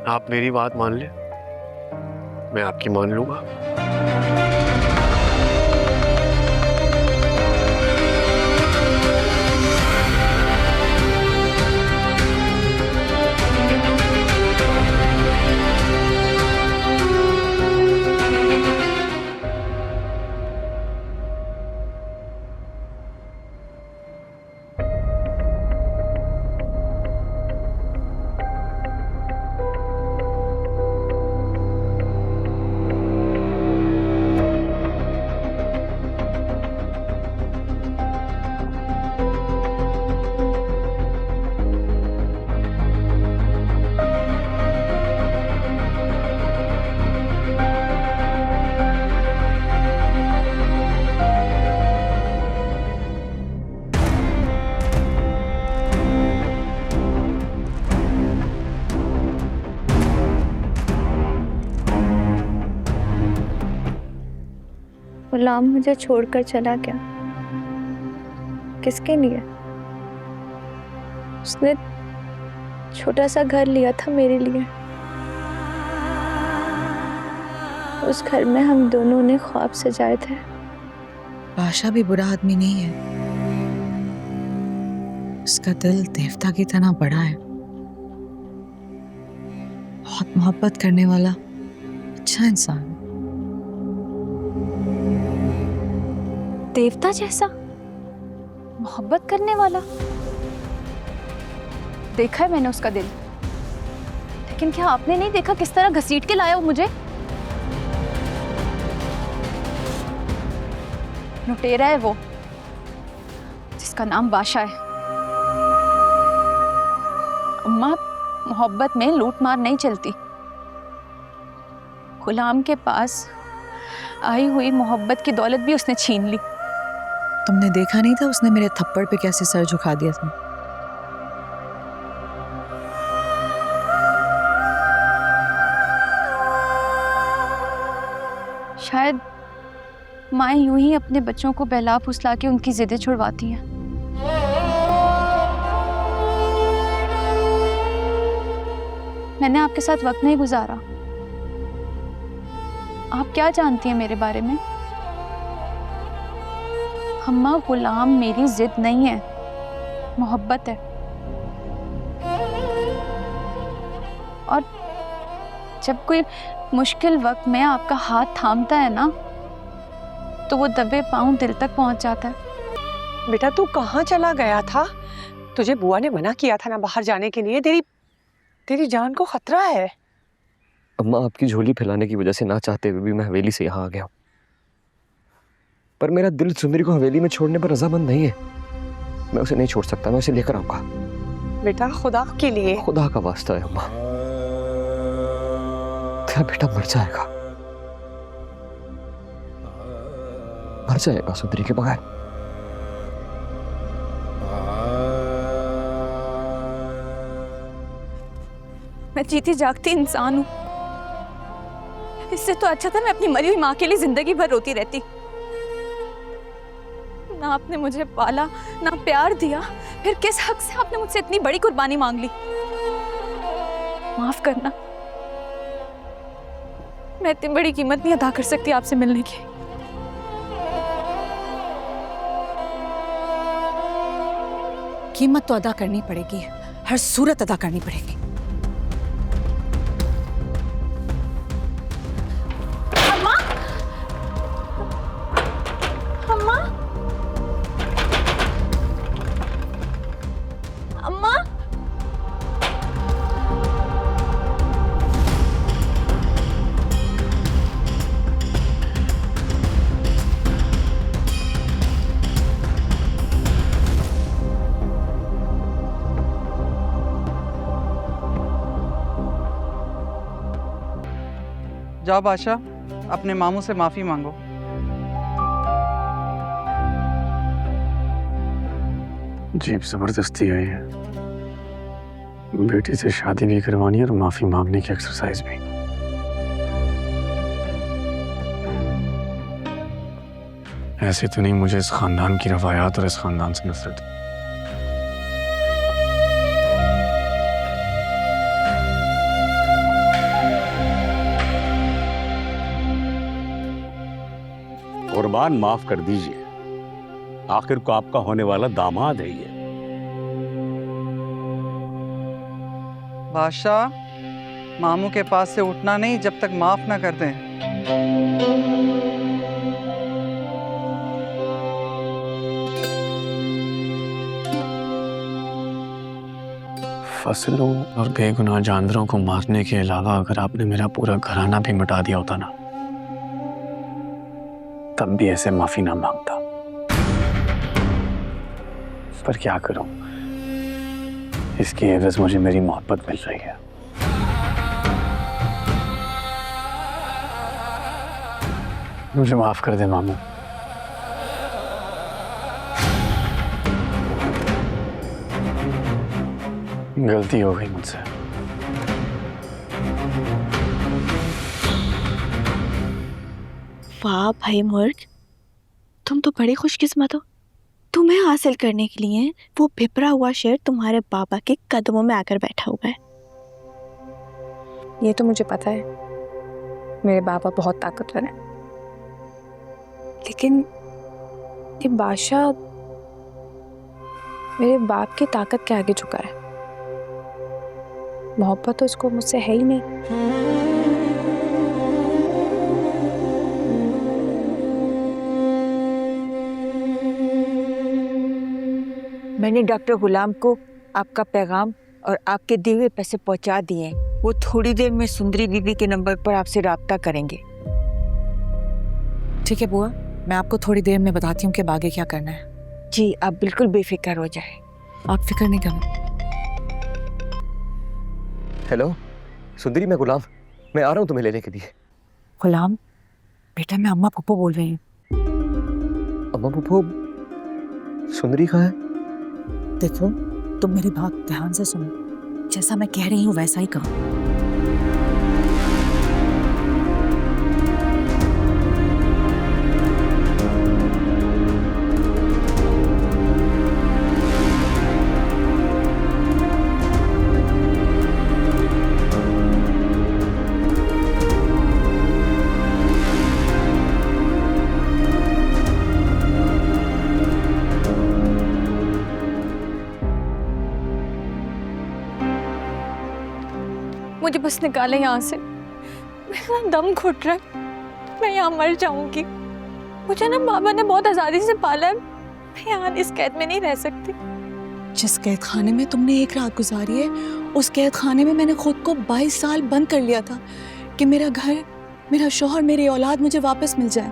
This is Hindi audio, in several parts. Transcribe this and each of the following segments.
आप मेरी बात मान लें, मैं आपकी मान लूंगा। गुलाम मुझे छोड़कर चला गया। किसके लिए? उसने छोटा सा घर लिया था मेरे लिए। उस घर में हम दोनों ने ख्वाब सजाए थे। बादशाह भी बुरा आदमी नहीं है, उसका दिल देवता की तरह बड़ा है, बहुत मोहब्बत करने वाला अच्छा इंसान। देवता जैसा मोहब्बत करने वाला? देखा है मैंने उसका दिल, लेकिन क्या आपने नहीं देखा किस तरह घसीट के लाया वो मुझे? लुटेरा है वो, जिसका नाम बादशाह है। अम्मा, मोहब्बत में लूट मार नहीं चलती। गुलाम के पास आई हुई मोहब्बत की दौलत भी उसने छीन ली। तुमने देखा नहीं था उसने मेरे थप्पड़ पे कैसे सर झुका दिया था? शायद माएं यूं ही अपने बच्चों को बहला फुसला के उनकी जिद्दें छुड़वाती हैं। मैंने आपके साथ वक्त नहीं गुजारा। आप क्या जानती हैं मेरे बारे में? अम्मा, गुलाम मेरी जिद नहीं है, मोहब्बत है। और जब कोई मुश्किल वक्त में आपका हाथ थामता है ना, तो वो दबे पांव दिल तक पहुंच जाता है। बेटा तू कहाँ चला गया था? तुझे बुआ ने मना किया था ना बाहर जाने के लिए। तेरी जान को खतरा है। अम्मा, आपकी झोली फैलाने की वजह से ना चाहते हुए भी मैं हवेली से यहाँ आ गया हूँ, पर मेरा दिल सुंदरी को हवेली में छोड़ने पर रजामंद नहीं है। मैं उसे नहीं छोड़ सकता, मैं उसे लेकर आऊंगा। बेटा खुदा के लिए। खुदा का वास्ता है अम्मा, तेरा बेटा मर जाएगा, मर जाएगा सुंदरी के बगैर। मैं जीती जागती इंसान हूँ। इससे तो अच्छा था मैं अपनी मरी हुई माँ के लिए जिंदगी भर रोती रहती। ना आपने मुझे पाला, ना प्यार दिया, फिर किस हक से आपने मुझसे इतनी बड़ी कुर्बानी मांग ली? माफ करना, मैं इतनी बड़ी कीमत नहीं अदा कर सकती आपसे मिलने की। कीमत तो अदा करनी पड़ेगी, हर सूरत अदा करनी पड़ेगी। अम्मा, अम्मा, अम्मा, जाओ बादशाह, अपने मामू से माफी मांगो। जीप जबरदस्ती आई है, बेटी से शादी नहीं करवानी और माफी मांगने की एक्सरसाइज भी। ऐसे तो नहीं, मुझे इस खानदान की रवायात और इस खानदान से नफरत है। कुर्बान, माफ कर दीजिए, आखिर को आपका होने वाला दामाद है ये। बादशाह, मामू के पास से उठना नहीं जब तक माफ ना कर दें। फसलों और बेगुनाह जानवरों को मारने के अलावा अगर आपने मेरा पूरा घराना भी मिटा दिया होता ना, तब भी ऐसे माफी ना मांगता। पर क्या करूं, इसकी एवज मुझे मेरी मोहब्बत मिल रही है। मुझे माफ कर दे मामू। गलती हो गई मुझसे। वाह भाई मुर्ग, तुम तो बड़े खुशकिस्मत हो। तुम्हें हासिल करने के लिए वो भिपरा हुआ शेर तुम्हारे बाबा के कदमों में आकर बैठा हुआ है। ये तो मुझे पता है, मेरे बाबा बहुत ताकतवर हैं, लेकिन ये बादशाह मेरे बाप की ताकत के आगे झुका है। मोहब्बत तो इसको मुझसे है ही नहीं। मैंने डॉक्टर गुलाम को आपका पैगाम और आपके दिए हुए पैसे पहुंचा दिए हैं। वो थोड़ी देर में सुंदरी बीबी के नंबर पर आपसे राब्ता करेंगे। ठीक है बुआ, मैं आपको थोड़ी देर में बताती हूँ कि आगे क्या करना है। जी, आप बिल्कुल बेफिक्र हो जाए। आप फिक्र नहीं करना। हेलो सुंदरी, मैं गुलाम, मैं आ रहा हूँ तुम्हें लेने के लिए। गुलाम बेटा, मैं अम्मा पप्पू बोल रही हूँ। अम्मा पप्पू, सुंदरी कहाँ है? देखो, तुम मेरी बात ध्यान से सुनो, जैसा मैं कह रही हूँ वैसा ही कहो। मुझे बस निकाले यहाँ से, मेरा दम घुट रहा है, मैं यहाँ मर जाऊंगी। मुझे ना बाबा ने बहुत आज़ादी से पाला है, मैं यहाँ इस कैद में नहीं रह सकती। जिस कैद खाने में तुमने एक रात गुजारी है, उस कैद खाने में मैंने खुद को 22 साल बंद कर लिया था कि मेरा घर, मेरा शौहर, मेरी औलाद मुझे वापस मिल जाए।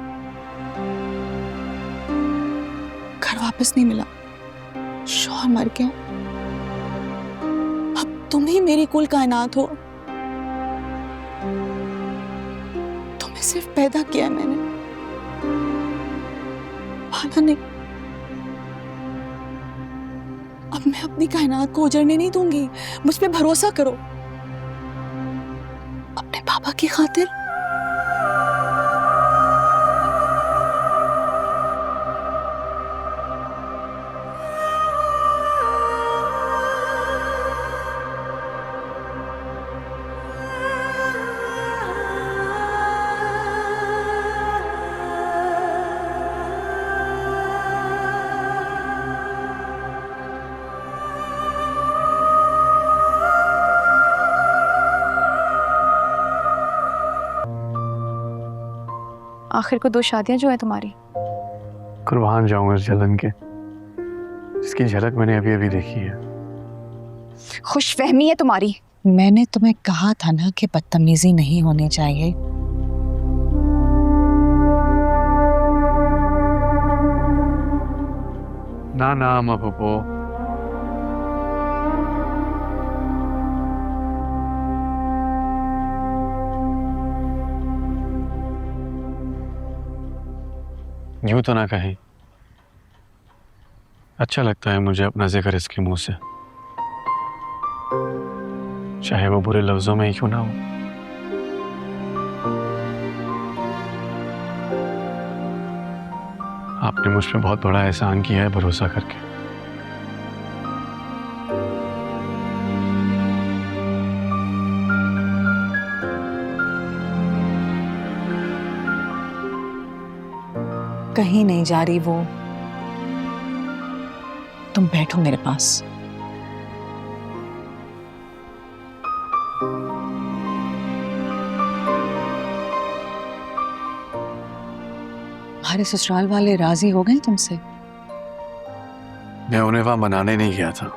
घर वापस नहीं मिला, शौहर मर गया। अब तुम ही मेरी कुल कायनात हो। तुम्हें सिर्फ पैदा किया मैंने, पाला नहीं। अब मैं अपनी कायनात को उजड़ने नहीं दूंगी, मुझ पे भरोसा करो। अपने पापा की खातिर। आखिर को 2 शादियां जो है तुम्हारी। कुर्बान जाऊंगा इस जलन के, इसकी झलक मैंने अभी अभी देखी है। खुशफहमी है तुम्हारी। मैंने तुम्हें कहा था ना कि बदतमीजी नहीं होनी चाहिए। ना ना अम्मा पप्पू, यूं तो ना कहीं। अच्छा लगता है मुझे अपना जिक्र इसके मुंह से, चाहे वो बुरे लफ्जों में ही क्यों ना हो। आपने मुझ पे बहुत बड़ा एहसान किया है भरोसा करके। कहीं नहीं जा रही वो। तुम बैठो मेरे पास। हमारे ससुराल वाले राजी हो गए तुमसे? मैं उन्हें वहां मनाने नहीं गया था,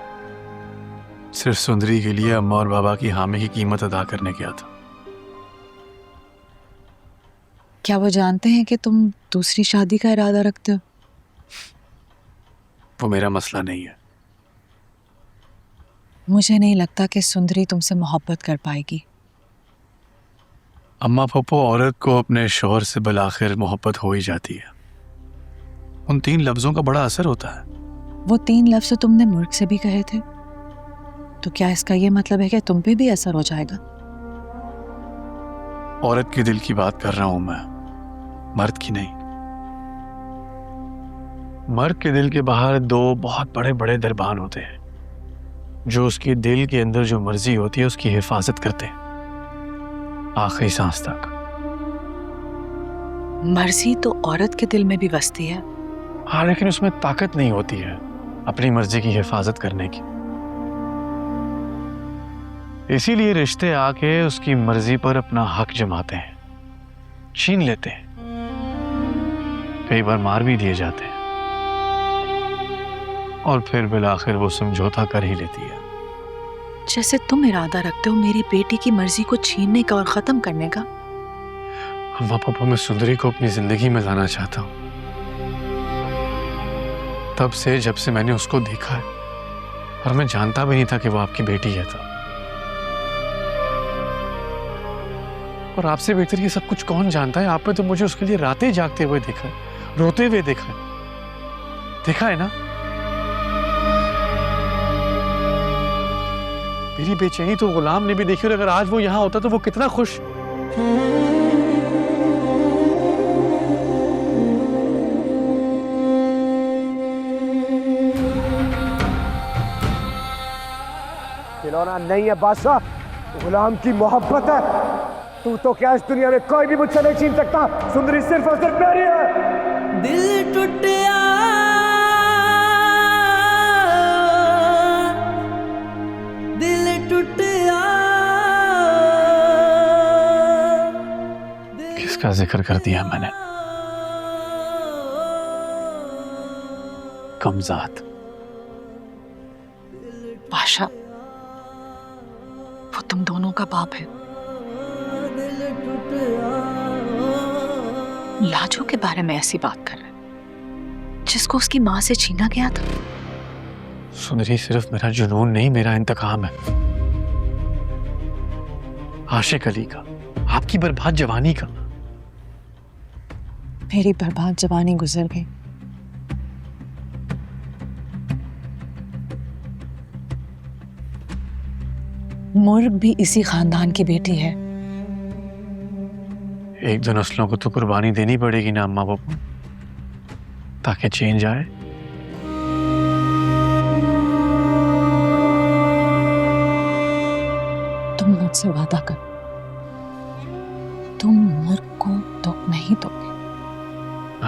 सिर्फ सुंदरी के लिए अम्मा और बाबा की हामी की कीमत अदा करने गया था। क्या वो जानते हैं कि तुम दूसरी शादी का इरादा रखते हो? वो मेरा मसला नहीं है। मुझे नहीं लगता कि सुंदरी तुमसे मोहब्बत कर पाएगी। अम्मा पप्पो, औरत को अपने शौहर से बिलाखिर मोहब्बत हो ही जाती है। उन 3 लफ्जों का बड़ा असर होता है। वो 3 लफ्ज तो तुमने मुल्क से भी कहे थे, तो क्या इसका ये मतलब है कि तुम पे भी असर हो जाएगा? औरत के दिल की बात कर रहा हूं मैं, मर्द की नहीं। मर्द के दिल के बाहर 2 बहुत बड़े बड़े दरबान होते हैं जो उसके दिल के अंदर जो मर्जी होती है उसकी हिफाजत करते हैं आखिरी सांस तक। मर्जी तो औरत के दिल में भी बसती है। हाँ, लेकिन उसमें ताकत नहीं होती है अपनी मर्जी की हिफाजत करने की। इसीलिए रिश्ते आके उसकी मर्जी पर अपना हक जमाते हैं, छीन लेते हैं, कई बार मार भी दिए जाते हैं, और फिर बिलाखिर वो समझौता कर ही लेती है। जैसे तुम इरादा रखते हो मेरी बेटी की मर्जी को छीनने का और खत्म करने का। अम्मा पापा, मैं सुंदरी को अपनी जिंदगी में लाना चाहता हूं। तब से जब से मैंने उसको देखा है, और मैं जानता भी नहीं था कि वो आपकी बेटी है। तो और आपसे बेहतर ये सब कुछ कौन जानता है? आपने तो मुझे उसके लिए रातें जागते हुए देखा है, रोते हुए देखा है ना। मेरी बेचैनी तो गुलाम ने भी देखी, और अगर आज वो यहाँ होता तो वो कितना खुश। खिलौना नहीं है बादशाह, गुलाम की मोहब्बत है। तू तो क्या इस दुनिया में कोई भी मुझसे नहीं छीन सकता। सुंदरी सिर्फ और सिर्फ मेरी है। दिल टूटिया किसका जिक्र कर दिया मैंने? कमजात। बादशाह, वो तुम दोनों का बाप है। लाजो के बारे में ऐसी बात कर रहे हैं जिसको उसकी मां से छीना गया था। सुंदरी सिर्फ मेरा जुनून नहीं, मेरा इंतकाम है। आशिक अली का, आपकी बर्बाद जवानी का। मेरी बर्बाद जवानी गुजर गई। मुर्ग भी इसी खानदान की बेटी है। एक दो नस्लों को तो कुर्बानी देनी पड़ेगी ना अम्मा बापू, ताकि चेंज आए। तुम मुझसे वादा कर, तुम मुर्ग को दुख नहीं दोगे।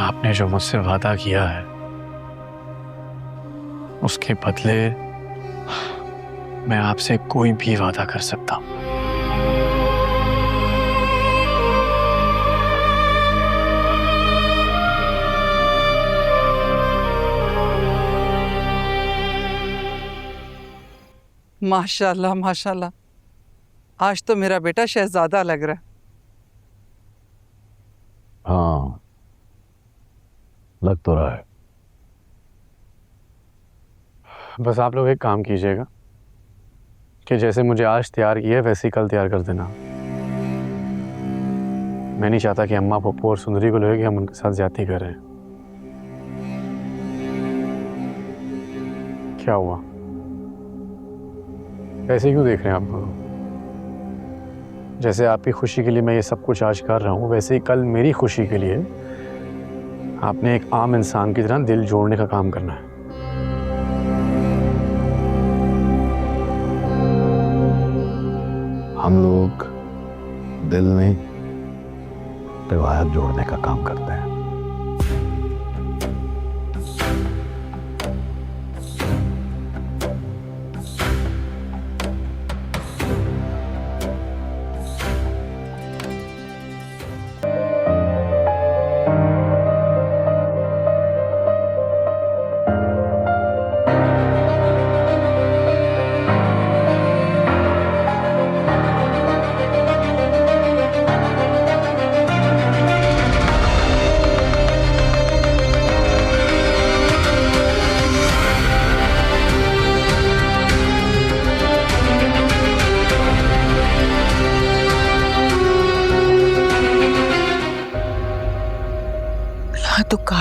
आपने जो मुझसे वादा किया है उसके बदले मैं आपसे कोई भी वादा कर सकता हूं। माशाल्लाह माशाल्लाह, आज तो मेरा बेटा शहजादा लग रहा है। हाँ, लग तो रहा है। बस आप लोग एक काम कीजिएगा कि जैसे मुझे आज तैयार किया है वैसे ही कल तैयार कर देना। मैं नहीं चाहता कि अम्मा पप्पू और सुंदरी को लगे कि हम उनके साथ ज्यादती कर रहे हैं। क्या हुआ, ऐसे क्यों देख रहे हैं आप? जैसे आपकी खुशी के लिए मैं ये सब कुछ आज कर रहा हूँ, वैसे ही कल मेरी खुशी के लिए आपने एक आम इंसान की तरह दिल जोड़ने का काम करना है। हम लोग दिल में रिवायत जोड़ने का काम करते हैं।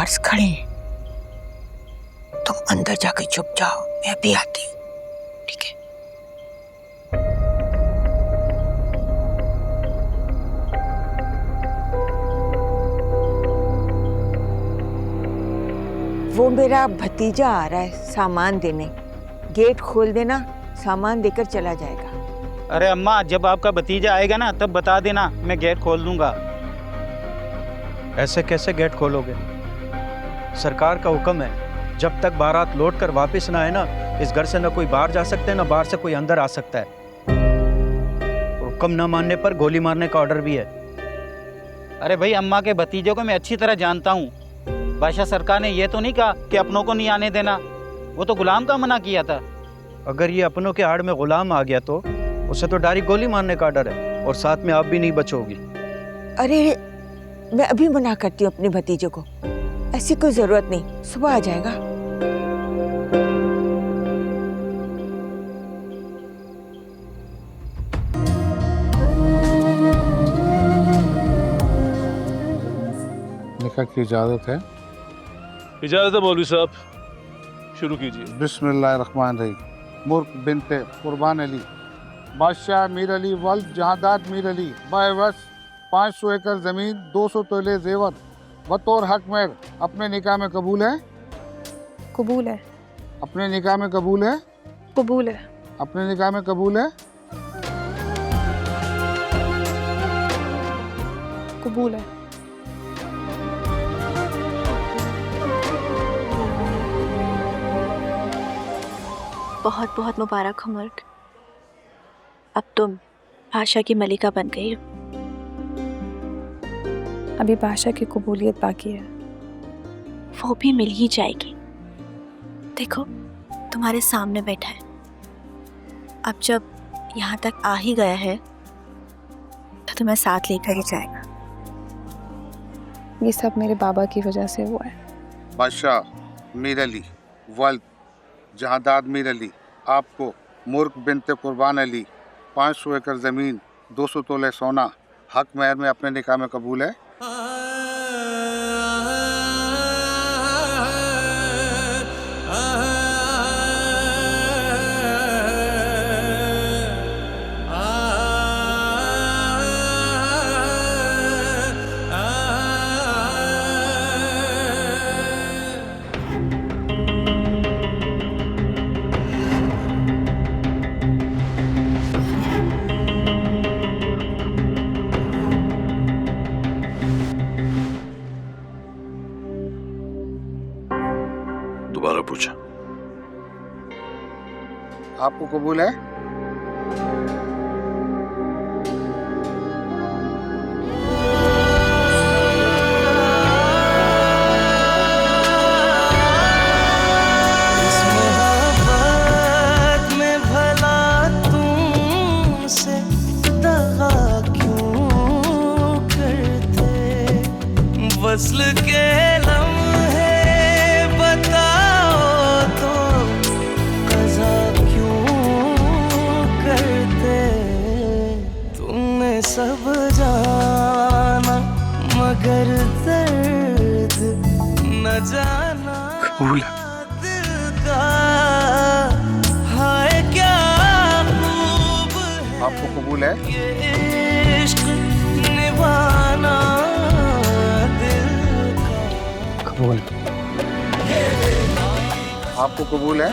गार्ड्स खड़े हैं, तुम अंदर जाके छुप जाओ, मैं भी आती हूँ, ठीक है? वो मेरा भतीजा आ रहा है सामान देने, गेट खोल देना, सामान देकर चला जाएगा। अरे अम्मा, जब आपका भतीजा आएगा ना तब बता देना, मैं गेट खोल दूंगा। ऐसे कैसे गेट खोलोगे? सरकार का हुक्म है, जब तक बारात लौट कर वापस ना आए ना, इस घर से ना कोई बाहर जा सकता है ना बाहर से कोई अंदर आ सकता है। हुक्म ना मानने पर गोली मारने का ऑर्डर भी है। अरे भाई, अम्मा के भतीजे को मैं अच्छी तरह जानता हूँ। बादशाह सरकार ने ये तो नहीं कहा कि अपनों को नहीं आने देना, वो तो गुलाम का मना किया था। अगर ये अपनों के आड़ में गुलाम आ गया तो उसे तो डायरेक्ट गोली मारने का डर है, और साथ में आप भी नहीं बचोगी। अरे मैं अभी मना करती हूँ अपने भतीजे को, ऐसी कोई जरूरत नहीं, सुबह आ जाएगा। निकाह की इजाजत है? इजाजत है मौलवी साहब, शुरू कीजिए। बिस्मिल्लाहिर्रहमानिर्रहीम। मुर्क बिनते कुर्बान अली, बादशाह मीर अली वल्द जहादात मीर अली, बावस 500 एकड़ ज़मीन, 200 तोले जेवर, बतौर हक मेहर अपने निकाह में कबूल है? कबूल है। अपने निकाह में कबूल है? कबूल है। अपने निकाह में कबूल है? कबूल है। बहुत बहुत मुबारक हो मुल्क, अब तुम बादशाह की मलिका बन गई हो। अभी बादशाह की कबूलियत बाकी है। वो भी मिल ही जाएगी। देखो, तुम्हारे सामने बैठा है, अब जब यहाँ तक आ ही गया है तो तुम्हें साथ लेकर ही जाएगा। ये सब मेरे बाबा की वजह से हुआ है। बादशाह मीर अली वल्द जहादात मीर अली आपको मुर्क बिनते कुर्बान अली 500 एकड़ ज़मीन, 200 तोले सोना हक मेहर में अपने निकाह में कबूल है? दोबारा पूछा। आपको कबूल है? वस्ल के लम्हे बताओ तो कज़ा क्यों करते, तुमने सब जाना मगर दर्द न जाना दिल का, हाय क्या खूब है। आपको कबूल है? ये इश्क निभाना आपको कबूल है?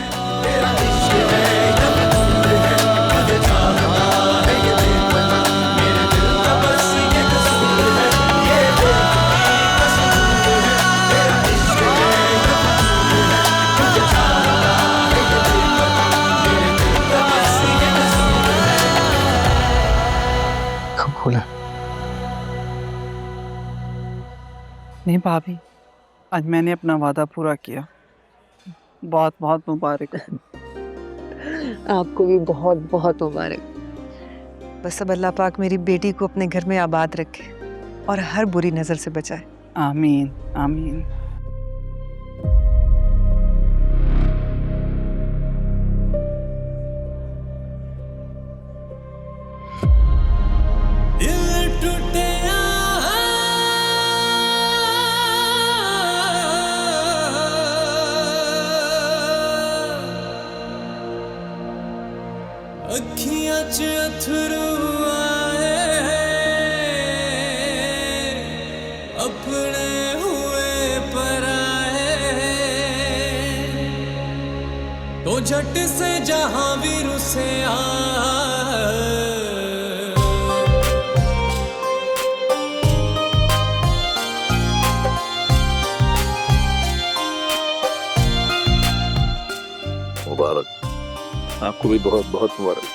कबूल है। नहीं भाभी, आज मैंने अपना वादा पूरा किया। बहुत बहुत मुबारक। आपको भी बहुत बहुत मुबारक। बस अब अल्लाह पाक मेरी बेटी को अपने घर में आबाद रखे और हर बुरी नज़र से बचाए। आमीन आमीन। दिल टूटे अखियां च अथरू आए, अपने हुए पराए, तो झट से जहां भी रुसे मुबारक, आपको भी बहुत बहुत मुबारक।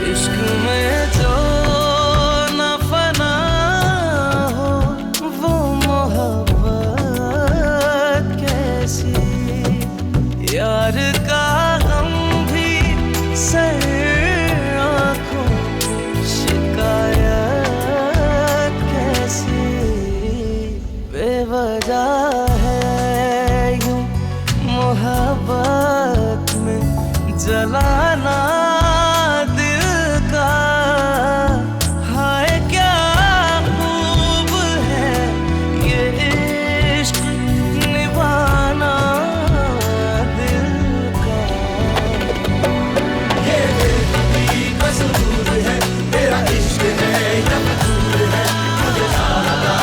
इश्क में जो न फना हो वो मोहब्बत कैसी, यार का गम भी सर आँखों शिकायत कैसी, बेवजह है यूं मोहब्बत में जलाना दिल का, हाय क्या खूब है ये इश्क निभाना दिल का। ये बेखुदी कसूर है, तेरा इश्क है या कसूर है, मुझे सारा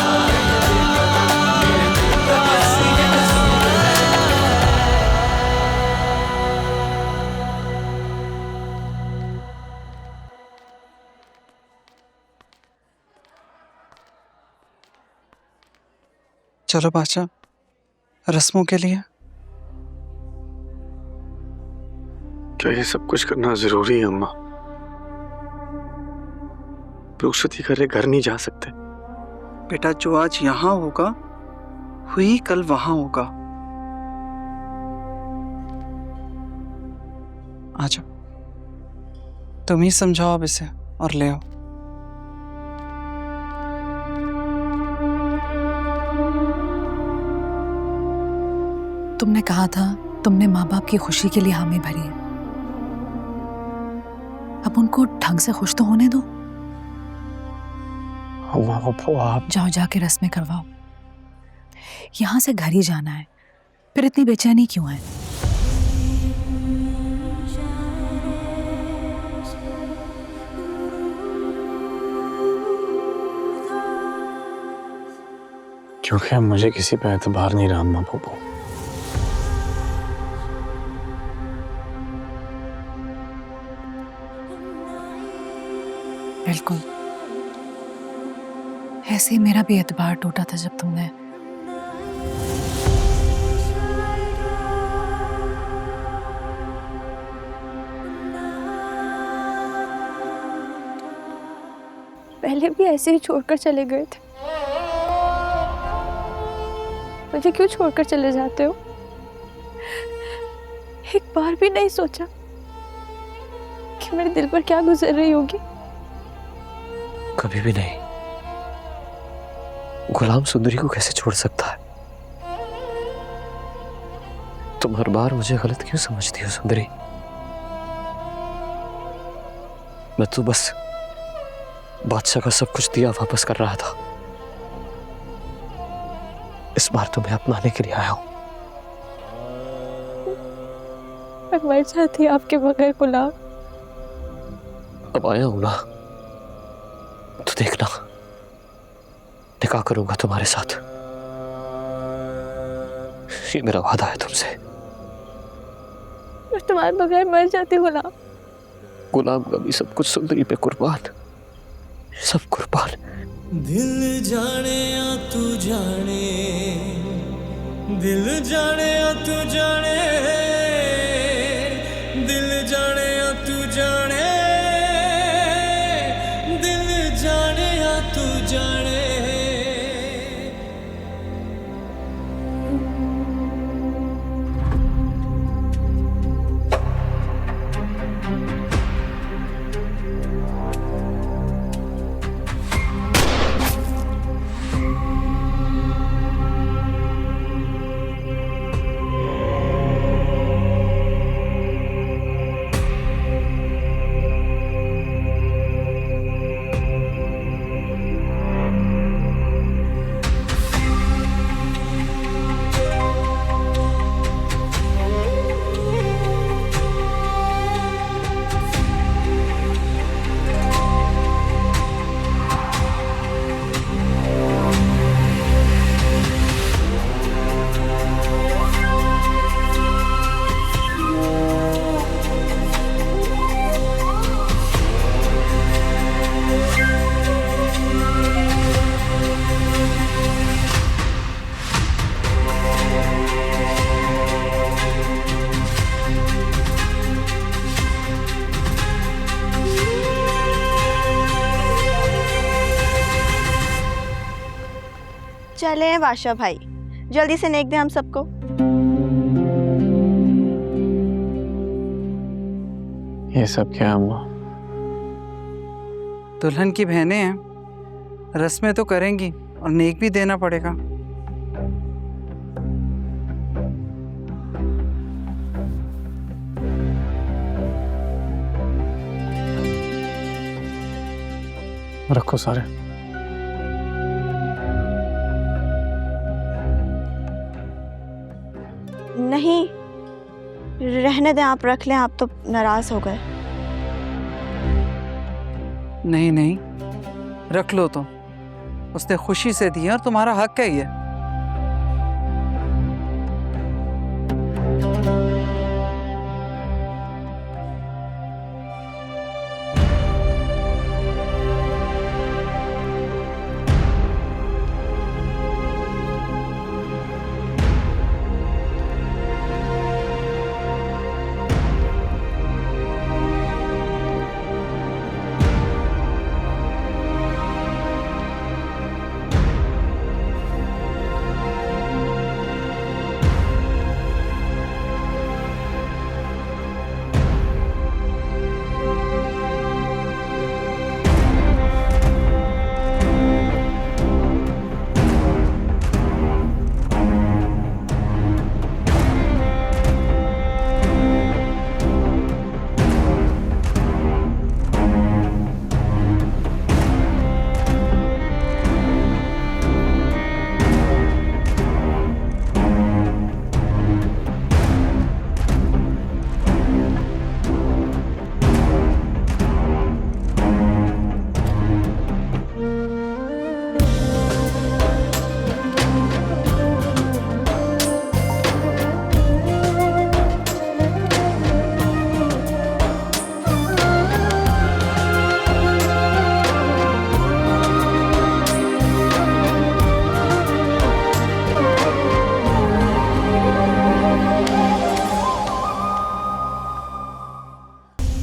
चलो बादशाह, रस्मों के लिए। क्या ये सब कुछ करना जरूरी है अम्मा? रुखसती करे घर नहीं जा सकते। बेटा, जो आज यहाँ होगा वही कल वहां होगा। आ जाओ, तुम ही समझाओ अब इसे और ले आओ। तुमने कहा था तुमने माँ बाप की खुशी के लिए हामी भरी है, अब उनको ढंग से खुश तो होने दो। आप जाओ, जाके रस्में करवाओ। यहाँ से घर ही जाना है, फिर इतनी बेचैनी क्यों है? क्योंकि अब मुझे किसी पे एतबार नहीं रहा अम्मा पप्पू। बिल्कुल, ऐसे ही मेरा भी एतबार टूटा था जब तुमने पहले भी ऐसे ही छोड़कर चले गए थे, मुझे क्यों छोड़कर चले जाते हो? एक बार भी नहीं सोचा कि मेरे दिल पर क्या गुजर रही होगी? कभी भी नहीं। गुलाम सुंदरी को कैसे छोड़ सकता है? तुम हर बार मुझे गलत क्यों समझती हो सुंदरी? मैं तो बस बादशाह का सब कुछ दिया वापस कर रहा था। इस बार तुम्हें अपनाने के लिए आया हूं। मैं मर जाती आपके बगैर गुलाम। अब आया हूं ना, तो देखना, निकाह करूंगा तुम्हारे साथ। ये मेरा वादा है तुमसे। मैं तुम्हारे बगैर मर जाती गुलाम। गुलाम का भी सब कुछ सुंदरी पे कुर्बान, सब कुर्बान। दिल जाने या तू जाने, दिल जाने या तू जाने, दिल जाने या तू जाने, दिल जाने या तू जाने। चले बादशाह भाई, जल्दी से नेक दें हम सबको। ये सब क्या अम्मा? दुल्हन की बहनें हैं, रस्में तो करेंगी और नेक भी देना पड़ेगा। रखो सारे। नहीं, रहने दें, आप रख लें, आप तो नाराज हो गए। नहीं नहीं, रख लो तो, उसने खुशी से दिया और तुम्हारा हक है ये।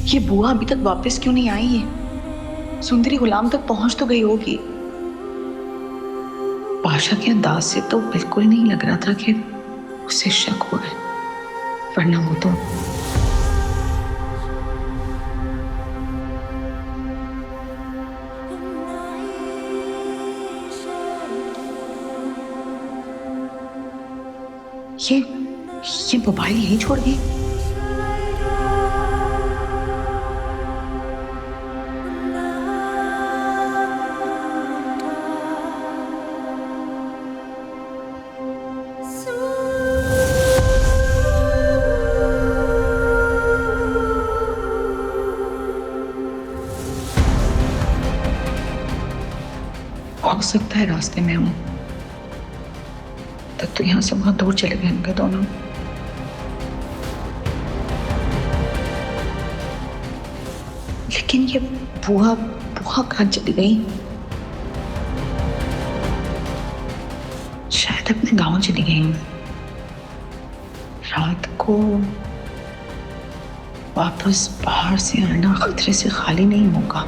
ये बुआ अभी तक वापस क्यों नहीं आई है? सुंदरी गुलाम तक पहुंच तो गई होगी। पाशा के अंदाज से तो बिल्कुल नहीं लग रहा था कि उसे शक हुआ है, वरना वो तो ये मोबाइल यहीं छोड़ गई। हो सकता है रास्ते में हूं, तब तो यहाँ से बहुत दूर चले गए होंगे दोनों। लेकिन ये बुआ कहाँ चली गई? शायद अपने गांव चली गई। रात को वापस बाहर से आना खतरे से खाली नहीं होगा।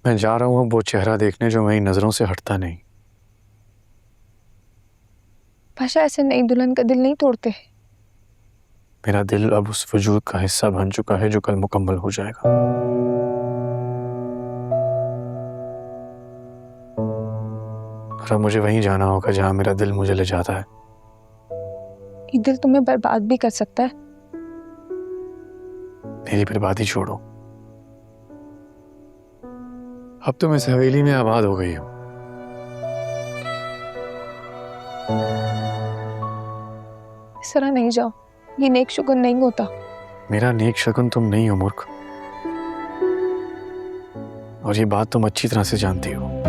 मैं जा रहा हूँ वो चेहरा देखने जो मेरी नजरों से हटता नहीं। पाशा, ऐसे नई दुल्हन का दिल नहीं तोड़ते। मेरा दिल अब उस वजूद का हिस्सा बन चुका है जो कल मुकम्मल हो जाएगा। और अब मुझे वहीं जाना होगा जहां मेरा दिल मुझे ले जाता है। ये दिल तुम्हें बर्बाद भी कर सकता है। मेरी बर्बादी छोड़ो, अब तो मैं इस हवेली में आबाद हो गई हूं। इस तरह नहीं जाओ, ये नेक शुगुन नहीं होता। मेरा नेक शगुन तुम नहीं हो मूर्ख, और ये बात तुम अच्छी तरह से जानती हो।